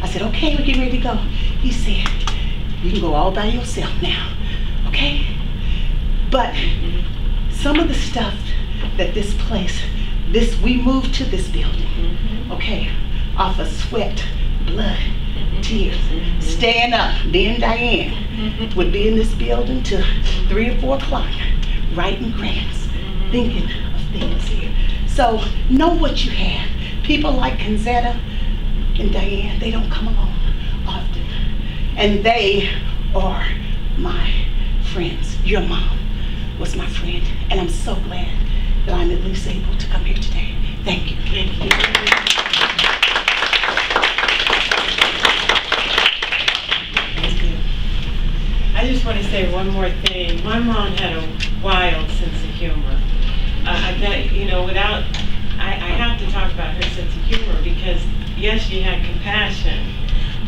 I said, okay, we're getting ready to go. He said, you can go all by yourself now, okay? But some of the stuff that this place, we moved to this building, okay, off of sweat, blood, tears, staying up. Me and Diane would be in this building till 3 or 4 o'clock, writing grants, thinking of things here. So know what you have. People like Kanzetta and Diane, they don't come along often. And they are my friends. Your mom was my friend, and I'm so glad that I'm at least able to come here today. Thank you. Thank you. I just want to say one more thing. My mom had a wild sense of humor. I have to talk about her sense of humor because, yes, she had compassion,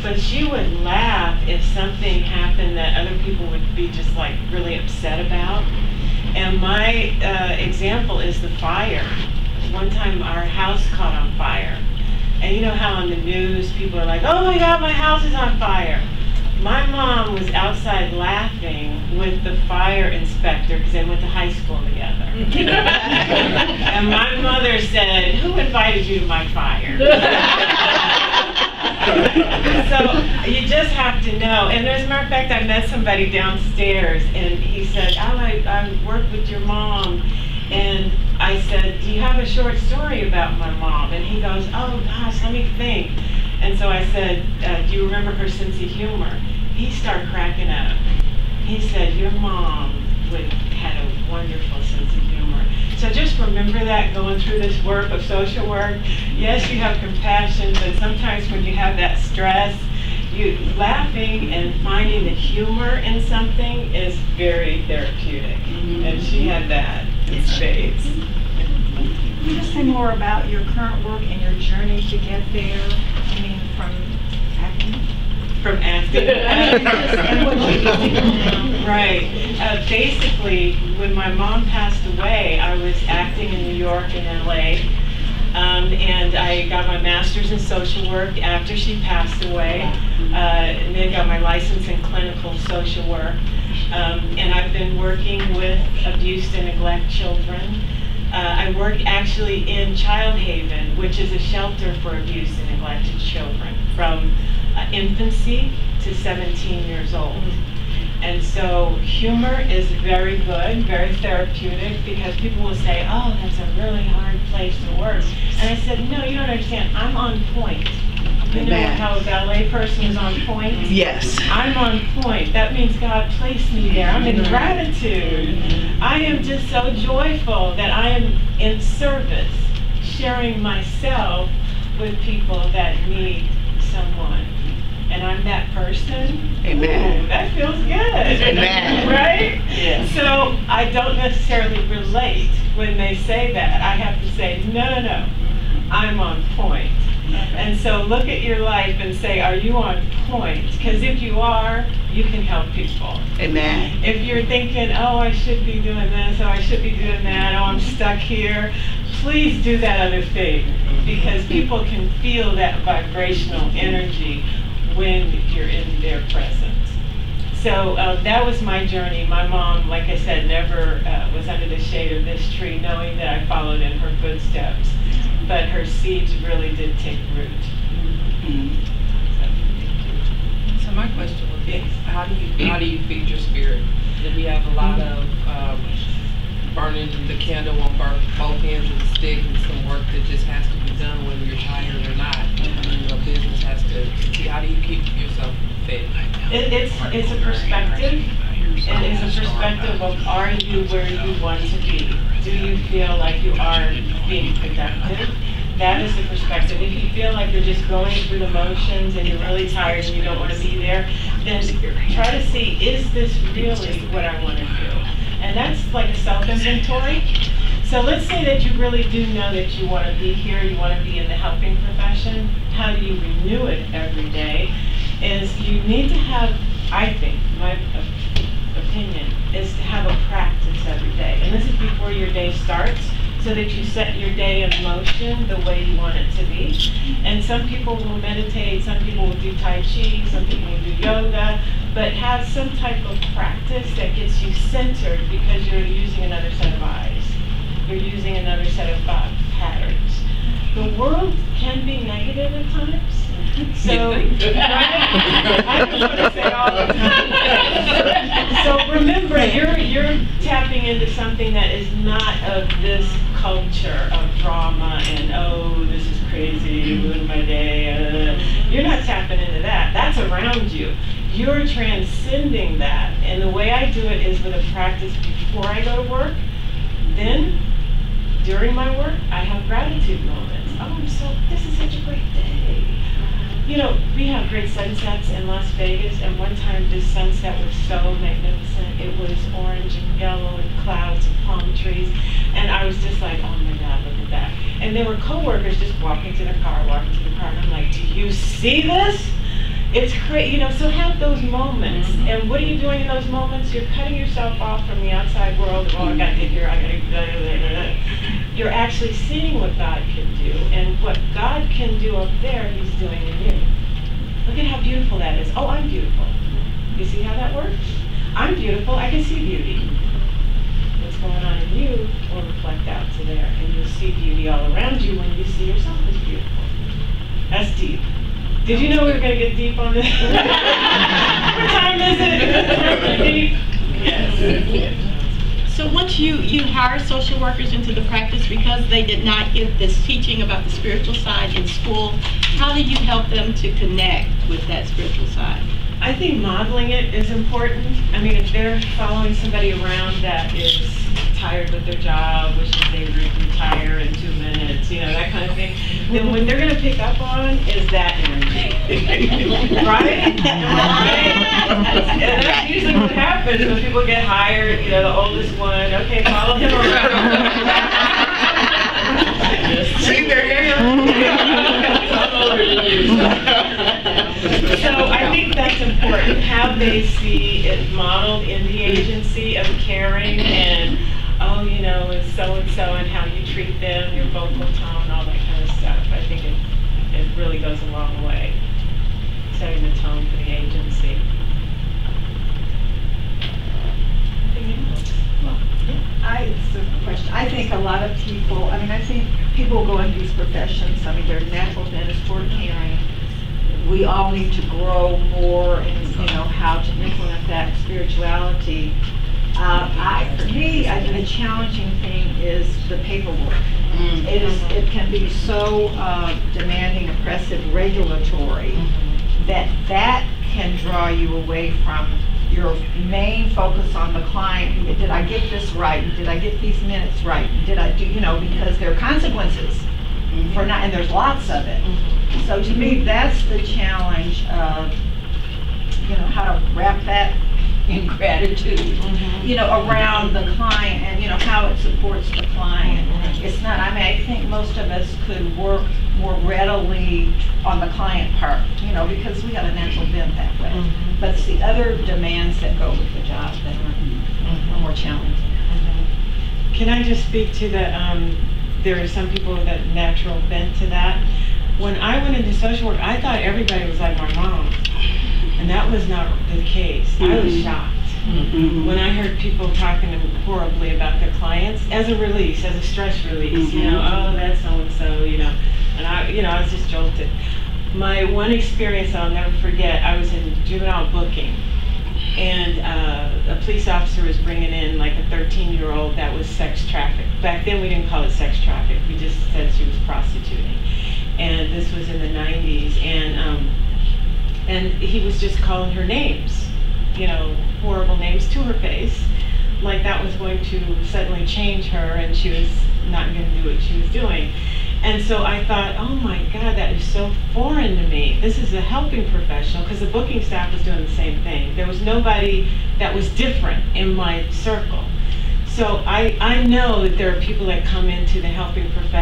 but she would laugh if something happened that other people would be just like really upset about. And my example is the fire. One time our house caught on fire. And you know how on the news people are like, oh my God, my house is on fire. My mom was outside laughing with the fire inspector because they went to high school together. And my mother said, who invited you to my fire? So you just have to know. And as a matter of fact, I met somebody downstairs and he said, oh, I work with your mom. And I said, do you have a short story about my mom? And he goes, oh gosh, let me think. And so I said, do you remember her sense of humor? He started cracking up. He said, your mom had a wonderful sense of humor. So just remember that going through this work of social work. Yes, you have compassion, but sometimes when you have that stress, you laughing and finding the humor in something is very therapeutic. And she had that in spades. Can you just say more about your current work and your journey to get there? I mean, from acting? From acting. Right. Basically, when my mom passed away, I was acting in New York and LA. And I got my master's in social work after she passed away. And then got my license in clinical social work. And I've been working with abused and neglect children. I work actually in Child Haven, which is a shelter for abused and neglected children from infancy to 17 years old. And so humor is very good, very therapeutic, because people will say, oh, that's a really hard place to work. And I said, no, you don't understand, I'm on point. You know how a ballet person is on point? Yes. I'm on point. That means God placed me there. I'm in gratitude. I am just so joyful that I am in service, sharing myself with people that need someone. And I'm that person. Amen. Ooh, that feels good. Amen. Right? Yes. So I don't necessarily relate when they say that. I have to say, no, I'm on point. And so look at your life and say, are you on point? Because if you are, you can help people. Amen. If you're thinking, oh, I should be doing this, oh, I should be doing that, oh, I'm stuck here, please do that other thing. Because people can feel that vibrational energy when you're in their presence. So that was my journey. My mom, like I said, never was under the shade of this tree, knowing that I followed in her footsteps. But her seeds really did take root. So my question would be, how do you feed your spirit? Then we have a lot of burning the candle on both ends of the stick, and some work that just has to be done whether you're tired or not. Business has to see, how do you keep yourself fed? It's a perspective. And it's a perspective of, are you where you want to be? Do you feel like you are being productive? That is the perspective. If you feel like you're just going through the motions and you're really tired and you don't want to be there, then try to see, is this really what I want to do? And that's like a self-inventory. So let's say that you really do know that you want to be here, you want to be in the helping profession. How do you renew it every day? Is you need to have, I think, my opinion is to have a practice every day. And this is before your day starts. so that you set your day in motion the way you want it to be. And some people will meditate, some people will do Tai Chi, some people will do yoga, but have some type of practice that gets you centered because you're using another set of eyes. You're using another set of thought patterns. The world can be negative at times. So, right? I just want to say all the time. So remember, you're tapping into something that is not of this culture of drama and, oh, this is crazy, ruined my day. You're not tapping into that. That's around you. You're transcending that. And the way I do it is with a practice before I go to work. Then, during my work, I have gratitude moments. Oh, this is such a great day. You know, we have great sunsets in Las Vegas, and one time this sunset was so magnificent. It was orange and yellow and clouds and palm trees, and I was just like, oh my God, look at that. And there were coworkers just walking to the car, and I'm like, do you see this? It's crazy, you know, so have those moments. And what are you doing in those moments? You're cutting yourself off from the outside world. Oh, I gotta get here, I gotta blah. You're actually seeing what God can do. And what God can do up there, He's doing in you. Look at how beautiful that is. Oh, I'm beautiful. You see how that works? I'm beautiful, I can see beauty. What's going on in you will reflect out to there. And you'll see beauty all around you when you see yourself as beautiful. That's deep. Did you know we were going to get deep on this? What time is it? Deep? Yes. So once you hire social workers into the practice because they did not get this teaching about the spiritual side in school, how did you help them to connect with that spiritual side? I think modeling it is important. I mean, if they're following somebody around that is tired with their job, wishes they would retire in 2 minutes, you know, that kind of thing, then what they're going to pick up on is that energy. Right? And that's usually what happens when people get hired, you know, the oldest one, okay, follow him around. See, there you So I think that's important, how they see it modeled in the agency of caring and, oh, you know, it's so-and-so and how you treat them, your vocal tone, all that kind of stuff. I think it really goes a long way, setting the tone for the agency. It's a question. I think a lot of people, I think people go into these professions, they're natural dentists for caring. We all need to grow more in, how to implement that spirituality. For me, I think the challenging thing is the paperwork. It can be so demanding, oppressive, regulatory, that can draw you away from your main focus on the client. Did I get this right? Did I get these minutes right? Did I do, because there are consequences for not, and there's lots of it. So to me, that's the challenge of, how to wrap that in gratitude, around the client and, how it supports the client. It's not, I think most of us could work more readily on the client part, because we got a natural bent that way. But it's the other demands that go with the job that are more challenging. Can I just speak to the, there are some people with a natural bent to that. When I went into social work, I thought everybody was like my mom. And that was not the case. I was shocked when I heard people talking horribly about their clients as a release, as a stress release. Oh, that's so-and-so, And I was just jolted. My one experience I'll never forget, I was in juvenile booking. And a police officer was bringing in like a 13-year-old that was sex trafficked. Back then we didn't call it sex traffic. We just said she was prostituting. And this was in the 90s. And he was just calling her names, horrible names to her face, like that was going to suddenly change her and she was not going to do what she was doing. And so I thought, oh my God, that is so foreign to me. This is a helping professional, because the booking staff was doing the same thing. There was nobody that was different in my circle. So I know that there are people that come into the helping profession